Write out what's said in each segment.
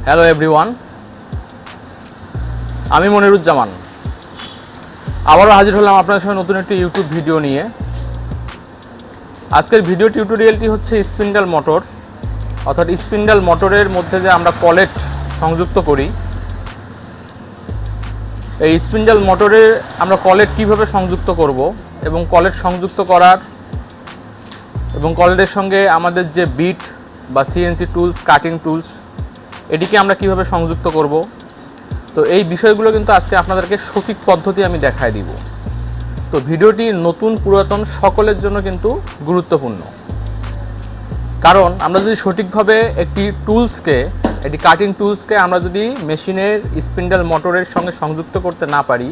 Hello everyone, আমি মনিরুজ্জামান আবারও হাজির হলাম আপনাদের সঙ্গে নতুন একটি ইউটিউব ভিডিও নিয়ে। আজকের ভিডিও টিউটোরিয়ালটি হচ্ছে স্পিন্ডল মোটর, অর্থাৎ স্পিন্ডল মোটরের মধ্যে যে আমরা কলেট সংযুক্ত করি, এই স্পিন্ডল মোটরে আমরা কলেট কিভাবে সংযুক্ত করব এবং কলেট সংযুক্ত করার এবং কলেটের সঙ্গে আমাদের যে বিট বা সিএনসি টুলস, কাটিং টুলস, এটিকে আমরা কিভাবে সংযুক্ত করব। তো এই বিষয়গুলো কিন্তু আজকে আপনাদেরকে সঠিক পদ্ধতি আমি দেখায় দিব। তো ভিডিওটি নতুন পুরাতন সকলের জন্য কিন্তু গুরুত্বপূর্ণ, কারণ আমরা যদি সঠিকভাবে একটি কাটিং টুলসকে আমরা যদি মেশিনের স্পিন্ডল মোটরের সঙ্গে সংযুক্ত করতে না পারি,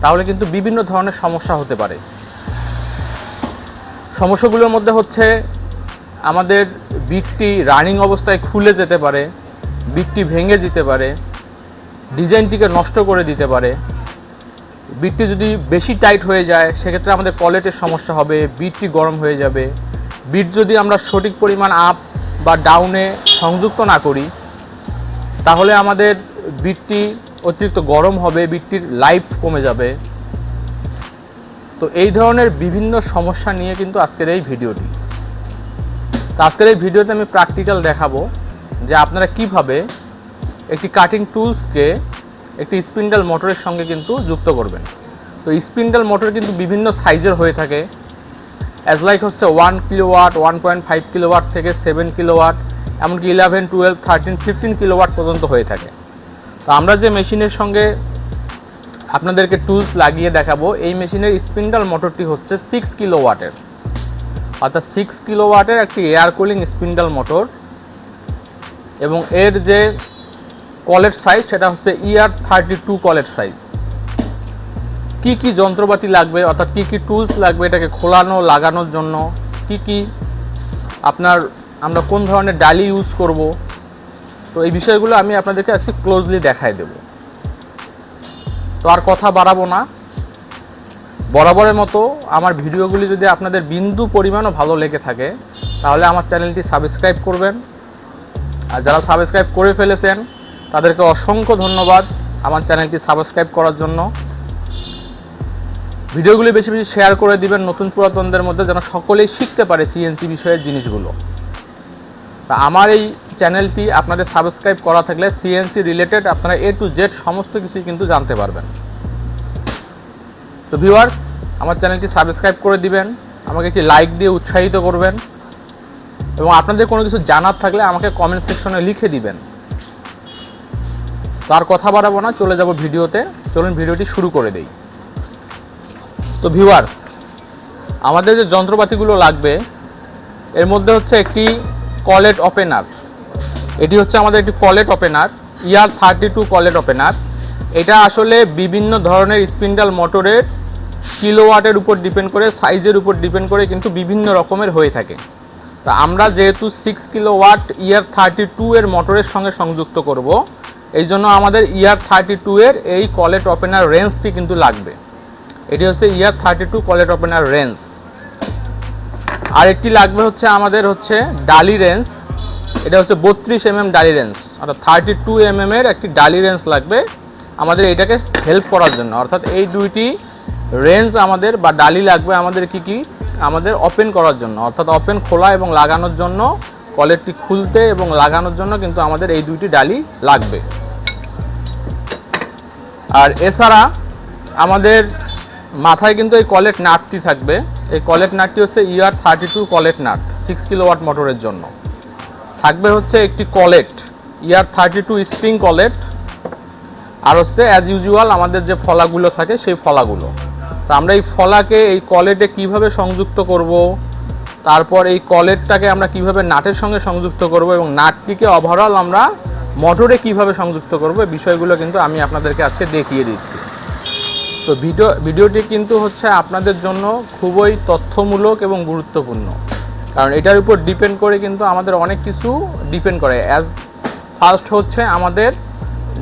তাহলে কিন্তু বিভিন্ন ধরনের সমস্যা হতে পারে। সমস্যাগুলোর মধ্যে হচ্ছে আমাদের বিটটি রানিং অবস্থায় খুলে যেতে পারে, বিটটি ভেঙে যেতে পারে, ডিজাইনটিকে নষ্ট করে দিতে পারে। বিটটি যদি বেশি টাইট হয়ে যায় সেক্ষেত্রে আমাদের কলেটের সমস্যা হবে, বিটটি গরম হয়ে যাবে। বিট যদি আমরা সঠিক পরিমাণ আপ বা ডাউনে সংযুক্ত না করি, তাহলে আমাদের বিটটি অতিরিক্ত গরম হবে, বিটটির লাইফ কমে যাবে। তো এই ধরনের বিভিন্ন সমস্যা নিয়ে কিন্তু আজকের এই ভিডিওটি। তো আজকের এই ভিডিওতে আমি প্র্যাকটিক্যাল দেখাবো যে আপনারা কিভাবে একটি কাটিং টুলসকে একটি স্পিন্ডল মোটরের সঙ্গে কিন্তু যুক্ত করবেন। তো স্পিন্ডল মোটর কিন্তু বিভিন্ন সাইজের হয়ে থাকে, অ্যাজ লাইক হচ্ছে 1 কিলোওয়াট, 1.5 কিলোওয়াট থেকে 7 কিলোওয়াট, এমনকি 11, 12, 13, 15 কিলোওয়াট পর্যন্ত হয়ে থাকে। তো আমরা যে মেশিনের সঙ্গে আপনাদেরকে টুলস লাগিয়ে দেখাবো, এই মেশিনের স্পিন্ডল মোটরটি হচ্ছে 6 কিলোওয়াটের, অর্থাৎ 6 কিলোওয়াটের একটি এয়ার কুলিং স্পিন্ডল মোটর। এবং এর যে কলেট সাইজ সেটা হচ্ছে ER32 কলেট সাইজ। কি কি যন্ত্রপাতি লাগবে, অর্থাৎ কি কি টুলস লাগবে এটাকে খোলানো লাগানোর জন্য, কি কি আমরা কোন ধরনের ডালি ইউজ করব, তো এই বিষয়গুলো আমি আপনাদেরকে আজকে ক্লোজলি দেখায় দেব। তো আর কথা বাড়াবো না, বরাবরের মতো আমার ভিডিওগুলি যদি আপনাদের বিন্দু পরিমাণও ভালো লেগে থাকে তাহলে আমার চ্যানেলটি সাবস্ক্রাইব করবেন। আর যারা সাবস্ক্রাইব করে ফেলেছেন তাদেরকে অসংখ্য ধন্যবাদ আমার চ্যানেলটি সাবস্ক্রাইব করার জন্য। ভিডিওগুলি বেশি বেশি শেয়ার করে দিবেন নতুন পুরাতনদের মধ্যে, যেন সকলেই শিখতে পারে সিএনসি বিষয়ের জিনিসগুলো। তা আমার এই চ্যানেলটি আপনাদের সাবস্ক্রাইব করা থাকলে সিএনসি রিলেটেড আপনারা A to Z সমস্ত কিছুই কিন্তু জানতে পারবেন। তো ভিউয়ার্স, আমার চ্যানেলটি সাবস্ক্রাইব করে দিবেন, আমাকে একটি লাইক দিয়ে উৎসাহিত করবেন, এবং আপনাদের কোনো কিছু জানার থাকলে আমাকে কমেন্ট সেকশনে লিখে দিবেন। তার কথা বাড়াবো না, চলে যাব ভিডিওতে। চলুন ভিডিওটি শুরু করে দেই। তো ভিউয়ার্স, আমাদের যে যন্ত্রপাতিগুলো লাগবে এর মধ্যে হচ্ছে একটি কলেট ওপেনার। এটি হচ্ছে আমাদের একটি collet opener, ER32 collet opener. এটা আসলে বিভিন্ন ধরনের স্পিন্ডল মোটরের কিলোওয়াটের উপর ডিপেন্ড করে, সাইজের উপর ডিপেন্ড করে কিন্তু বিভিন্ন রকমের হয়ে থাকে। তা আমরা যেহেতু 6 কিলোওয়াট ER32 এর মোটরের সঙ্গে সংযুক্ত করব, এই জন্য আমাদের ER32 এর এই কলেট ওপেনার রেঞ্জটি কিন্তু লাগবে। এটি হচ্ছে ER32 কলেট ওপেনার রেঞ্জ। আর একটি লাগবে হচ্ছে আমাদের হচ্ছে ডালি রেঞ্জ। এটা হচ্ছে 32 mm ডালি রেঞ্জ, অর্থাৎ 32 mm এর একটি ডালি রেঞ্জ লাগবে আমাদের এটাকে হেল্প করার জন্য। অর্থাৎ এই দুইটি রেঞ্জ আমাদের বা ডালি লাগবে আমাদের কি আমাদের ওপেন করার জন্য, অর্থাৎ ওপেন খোলা এবং লাগানোর জন্য, কলেটটি খুলতে এবং লাগানোর জন্য কিন্তু আমাদের এই দুইটি ডালি লাগবে। আর এছাড়া আমাদের মাথায় কিন্তু এই কলেট নাটটি থাকবে। এই কলেট নাটটি হচ্ছে ER32 কলেট নাট, 6 কিলোওয়াট মোটরের জন্য। থাকবে হচ্ছে একটি কলেট ER32 স্প্রিং কলেট, আর হচ্ছে অ্যাজ ইউজুয়াল আমাদের যে ফলাগুলো থাকে সেই ফলাগুলো। তো আমরা এই ফলাকে এই কলেটে কিভাবে সংযুক্ত করব, তারপর এই কলেটটাকে আমরা কিভাবে নাটের সঙ্গে সংযুক্ত করব, এবং নাটটিকে ওভারঅল আমরা মোটরে কিভাবে সংযুক্ত করব, এই বিষয়গুলো কিন্তু আমি আপনাদেরকে আজকে দেখিয়ে দিচ্ছি। তো ভিডিওটি কিন্তু হচ্ছে আপনাদের জন্য খুবই তথ্যমূলক এবং গুরুত্বপূর্ণ, কারণ এটার উপর ডিপেন্ড করে কিন্তু আমাদের অনেক কিছু ডিপেন্ড করে। ফার্স্ট হচ্ছে আমাদের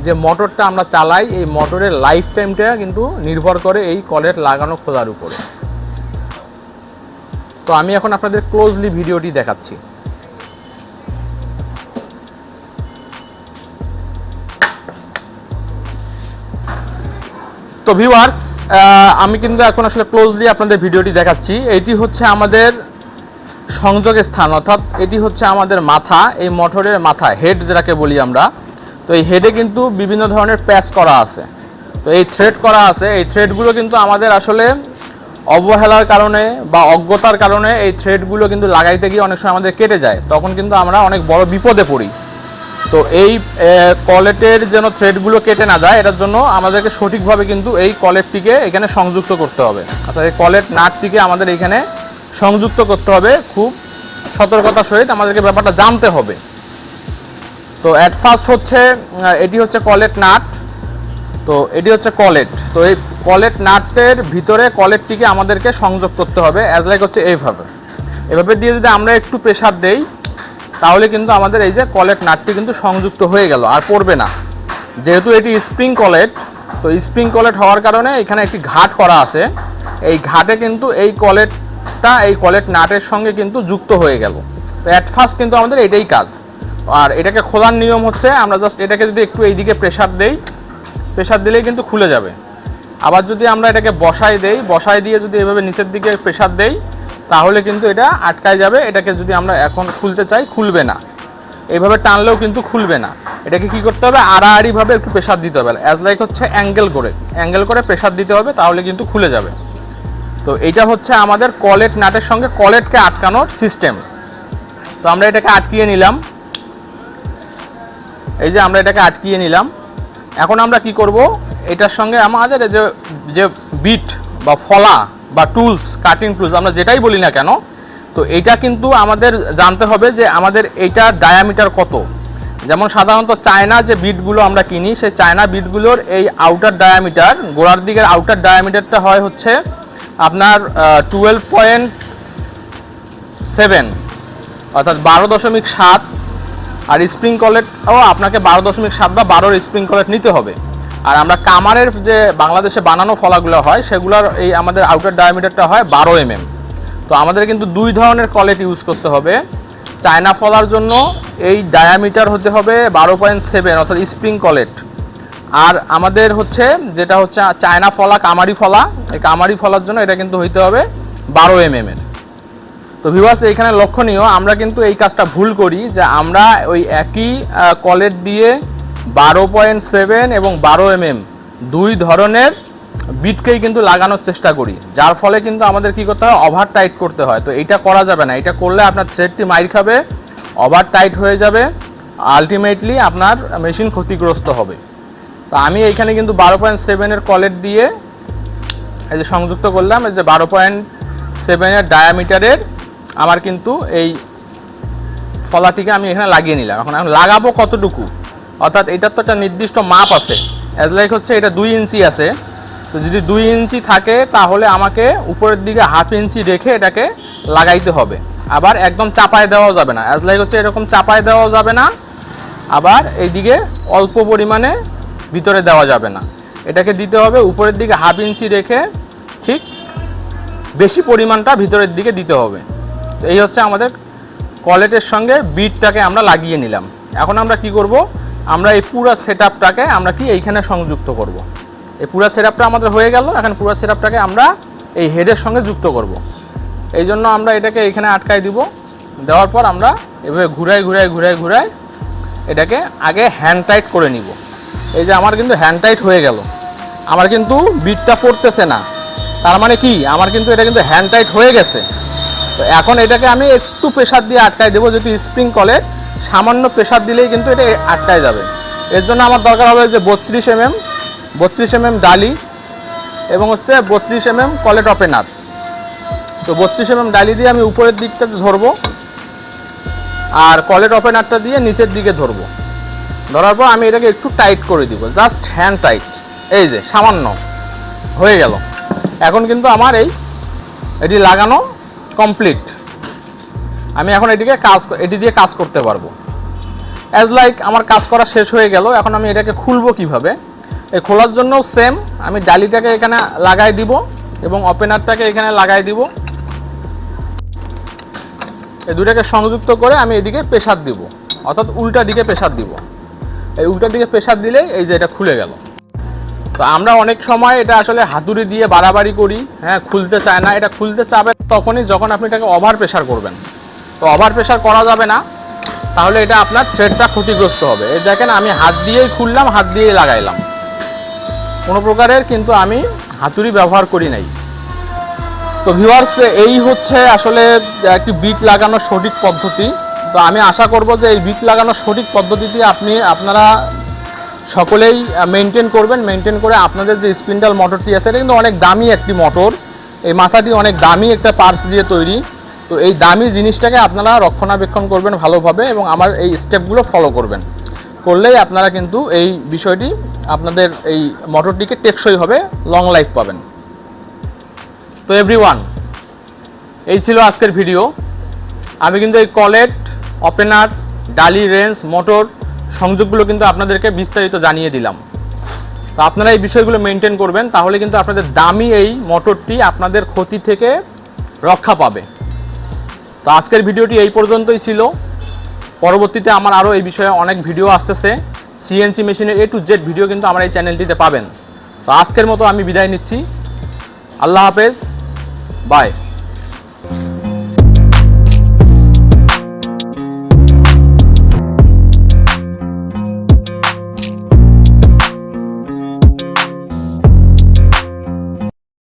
যে মোটরটা আমরা চালাই, এই মোটরের লাইফ টাইমটা কিন্তু নির্ভর করে এই কলেট লাগানো খোলার উপরে। তো আমি এখন আপনাদের ক্লোজলি ভিডিওটি দেখাচ্ছি। ভিউয়ার্স, আমি কিন্তু এখন আসলে ক্লোজলি আপনাদের ভিডিওটি দেখাচ্ছি। এটি হচ্ছে আমাদের সংযোগের স্থান, অর্থাৎ এটি হচ্ছে আমাদের মাথা, এই মোটরের মাথা, হেড যেটাকে বলি আমরা। তো এই হেডে কিন্তু বিভিন্ন ধরনের প্যাচ করা আছে, তো এই থ্রেড করা আছে। এই থ্রেডগুলো কিন্তু আমাদের আসলে অবহেলার কারণে বা অজ্ঞতার কারণে এই থ্রেডগুলো কিন্তু লাগাইতে গিয়ে অনেক সময় আমাদের কেটে যায়, তখন কিন্তু আমরা অনেক বড় বিপদে পড়ি। তো এই কলেটের যেন থ্রেডগুলো কেটে না যায়, এটার জন্য আমাদেরকে সঠিকভাবে কিন্তু এই কলেটটিকে এখানে সংযুক্ত করতে হবে, অর্থাৎ এই কলেট নাটটিকে আমাদের এখানে সংযুক্ত করতে হবে। খুব সতর্কতার সহিত আমাদেরকে ব্যাপারটা জানতে হবে। তো অ্যাট ফার্স্ট হচ্ছে এটি হচ্ছে কলেট নাট, তো এটি হচ্ছে কলেট। তো এই কলেট নাটের ভিতরে কলেটটিকে আমাদেরকে সংযোগ করতে হবে, অ্যাজ লাইক হচ্ছে এভাবে দিয়ে যদি আমরা একটু প্রেসার দেই, তাহলে কিন্তু আমাদের এই যে কলেট নাটটি কিন্তু সংযুক্ত হয়ে গেল, আর পড়বে না। যেহেতু এটি স্প্রিং কলেট, তো স্প্রিং কলেট হওয়ার কারণে এখানে একটি ঘাট করা আছে, এই ঘাটে কিন্তু এই কলেটটা এই কলেট নাটের সঙ্গে কিন্তু যুক্ত হয়ে গেল। তো অ্যাট ফার্স্ট কিন্তু আমাদের এটাই কাজ। আর এটাকে খোলার নিয়ম হচ্ছে আমরা জাস্ট এটাকে যদি একটু এইদিকে প্রেসার দেই, প্রেসার দিলেই কিন্তু খুলে যাবে। আবার যদি আমরা এটাকে বসাই দিয়ে যদি এভাবে নিচের দিকে প্রেসার দেই, তাহলে কিন্তু এটা আটকায় যাবে। এটাকে যদি আমরা এখন খুলতে চাই, খুলবে না। এইভাবে টানলেও কিন্তু খুলবে না। এটাকে কি করতে হবে, আড়াআড়িভাবে একটু প্রেসার দিতে হবে, অ্যাজ লাইক হচ্ছে অ্যাঙ্গেল করে প্রেসার দিতে হবে, তাহলে কিন্তু খুলে যাবে। তো এইটা হচ্ছে আমাদের কলেট নাটের সঙ্গে কলেটকে আটকানোর সিস্টেম। তো আমরা এটাকে আটকিয়ে নিলাম, এই যে আমরা এটাকে আটকিয়ে নিলাম। এখন আমরা কি করব, এটার সঙ্গে আমাদের যে বিট বা ফলা বা টুলস, কাটিং টুলস আমরা যেটাই বলি না কেন, তো এইটা কিন্তু আমাদের জানতে হবে যে আমাদের এইটার ডায়ামিটার কত। যেমন সাধারণত চায়না যে বিটগুলো আমরা কিনি, সেই চায়না বিটগুলোর এই আউটার ডায়ামিটার, গোড়ার দিকের আউটার ডায়ামিটারটা হয় হচ্ছে আপনার 12.7, অর্থাৎ 12.7। আর স্প্রিং কলেটও আপনাকে 12.7 বা 12 স্প্রিং কলেট নিতে হবে। আর আমরা কামারের যে বাংলাদেশে বানানো ফলাগুলো হয়, সেগুলোর এই আমাদের আউটার ডায়ামিটারটা হয় 12 mm। তো আমাদের কিন্তু দুই ধরনের কলেট ইউজ করতে হবে। চায়না ফলার জন্য এই ডায়ামিটার হতে হবে 12.7, অর্থাৎ স্প্রিং কলেট। আর আমাদের হচ্ছে যেটা হচ্ছে চায়না ফলা, কামারি ফলা, এই কামারি ফলার জন্য এটা কিন্তু হইতে হবে 12 mm এর। তো ভিউয়ার্স, এখানে লক্ষণীয় আমরা কিন্তু এই কাজটা ভুল করি, যে আমরা ওই একই কলেট দিয়ে 12.7 এবং 12 mm দুই ধরনের বিটকেই কিন্তু লাগানোর চেষ্টা করি, যার ফলে কিন্তু আমাদের কি করতে হয়, ওভার টাইট করতে হয়। তো এইটা করা যাবে না। এটা করলে আপনার থ্রেডটি মাইর খাবে, ওভার টাইট হয়ে যাবে, আলটিমেটলি আপনার মেশিন ক্ষতিগ্রস্ত হবে। তো আমি এইখানে কিন্তু 12.7 এর কলেট দিয়ে এই যে সংযুক্ত করলাম, এই যে 12.7 এর ডায়ামিটারের আমার কিন্তু এই ফলাটিকে আমি এখানে লাগিয়ে নিলাম। এখন লাগাবো কতটুকু, অর্থাৎ এটার তো একটা নির্দিষ্ট মাপ আছে, অ্যাজ লাইক হচ্ছে এটা 2 ইঞ্চি আছে। তো যদি 2 ইঞ্চি থাকে, তাহলে আমাকে উপরের দিকে 1/2 ইঞ্চি রেখে এটাকে লাগাইতে হবে। আবার একদম চাপায় দেওয়াও যাবে না, অ্যাজ লাইক হচ্ছে এরকম চাপায় দেওয়াও যাবে না, আবার এইদিকে অল্প পরিমাণে ভিতরে দেওয়া যাবে না। এটাকে দিতে হবে উপরের দিকে 1/2 ইঞ্চি রেখে, ঠিক বেশি পরিমাণটা ভিতরের দিকে দিতে হবে। তো এই হচ্ছে আমাদের কলেটের সঙ্গে বিটটাকে আমরা লাগিয়ে নিলাম। এখন আমরা কি করব, আমরা এই পুরো সেটআপটাকে আমরা কি এইখানে সংযুক্ত করব। এই পুরো সেটআপটা আমাদের হয়ে গেল। এখন পুরো সেটআপটাকে আমরা এই হেডের সঙ্গে যুক্ত করব। এই জন্য আমরা এটাকে এইখানে আটকায় দিব। দেওয়ার পর আমরা এভাবে ঘুরাই এটাকে আগে হ্যান্ড টাইট করে নিব। এই যে আমার কিন্তু হ্যান্ড টাইট হয়ে গেল, আমার কিন্তু বিটটা পড়তেছে না, তার মানে কি আমার কিন্তু এটা কিন্তু হ্যান্ড টাইট হয়ে গেছে। তো এখন এটাকে আমি একটু প্রেসার দিয়ে আটকায় দেবো, যেহেতু স্প্রিং কলেট, সামান্য প্রেসার দিলেই কিন্তু এটা আটকায় যাবে। এর জন্য আমার দরকার হবে যে 32 mm ডালি এবং হচ্ছে 32 mm কলেট ওপেনার। তো 32 mm ডালি দিয়ে আমি উপরের দিকটাতে ধরবো, আর কলেট ওপেনারটা দিয়ে নিচের দিকে ধরবো। ধরার পর আমি এটাকে একটু টাইট করে দিব, জাস্ট হ্যান্ড টাইট। এই যে সামান্য হয়ে গেল। এখন কিন্তু আমার এটি লাগানো কমপ্লিট। আমি এখন এটি দিয়ে কাজ করতে পারবো। অ্যাজ লাইক আমার কাজ করা শেষ হয়ে গেল। এখন আমি এটাকে খুলবো কিভাবে, এই খোলার জন্য সেম আমি ডালিটাকে এখানে লাগাই দিব এবং ওপেনারটাকে এখানে লাগাই দিব। এই দুটাকে সংযুক্ত করে আমি এদিকে প্রেসার দিব, অর্থাৎ উল্টা দিকে প্রেসার দিব। এই উল্টা দিকে প্রেসার দিলেই এই যে এটা খুলে গেল। তো আমরা অনেক সময় এটা আসলে হাতুড়ি দিয়ে বাড়াবাড়ি করি, হ্যাঁ, খুলতে চায় না। এটা খুলতে চাবে তখনই যখন আপনি এটাকে ওভার প্রেশার করবেন। তো ওভার প্রেশার করা যাবে না, তাহলে এটা আপনার থ্রেডটা ক্ষতিগ্রস্ত হবে। এই দেখেন আমি হাত দিয়েই খুললাম, হাত দিয়েই লাগাইলাম, কোনো প্রকারের কিন্তু আমি হাতুড়ি ব্যবহার করি নাই। তো ভিউয়ার্স, এই হচ্ছে আসলে একটি বিট লাগানোর সঠিক পদ্ধতি। তো আমি আশা করব যে এই বিট লাগানোর সঠিক পদ্ধতিটি আপনারা সকলেই মেনটেন করবেন। মেনটেন করে আপনাদের যে স্পিন্ডাল মোটরটি আছে, এটা কিন্তু অনেক দামি একটি মোটর। এই মাথাটি অনেক দামি একটা পার্টস দিয়ে তৈরি। তো এই দামি জিনিসটাকে আপনারা রক্ষণাবেক্ষণ করবেন ভালোভাবে এবং আমার এই স্টেপগুলো ফলো করবেন। করলেই আপনারা কিন্তু এই বিষয়টি আপনাদের এই মোটরটিকে টেকসই হবে, লং লাইফ পাবেন। তো এভরিওয়ান, এই ছিল আজকের ভিডিও। আমি কিন্তু এই কলেট, ওপেনার, ডালি, রেঞ্জ, মোটর সংযোগগুলো কিন্তু আপনাদেরকে বিস্তারিত জানিয়ে দিলাম। তো আপনারা এই বিষয়গুলো মেনটেন করবেন, তাহলে কিন্তু আপনাদের দামি এই মোটরটি আপনাদের ক্ষতি থেকে রক্ষা পাবে। তো আজকের ভিডিওটি এই পর্যন্তই ছিল। পরবর্তীতে আমার আরও এই বিষয়ে অনেক ভিডিও আসতেছে। সিএনসি মেশিনের A to Z ভিডিও কিন্তু আমার এই চ্যানেলটিতে পাবেন। তো আজকের মতো আমি বিদায় নিচ্ছি। আল্লাহ হাফেজ, বাই।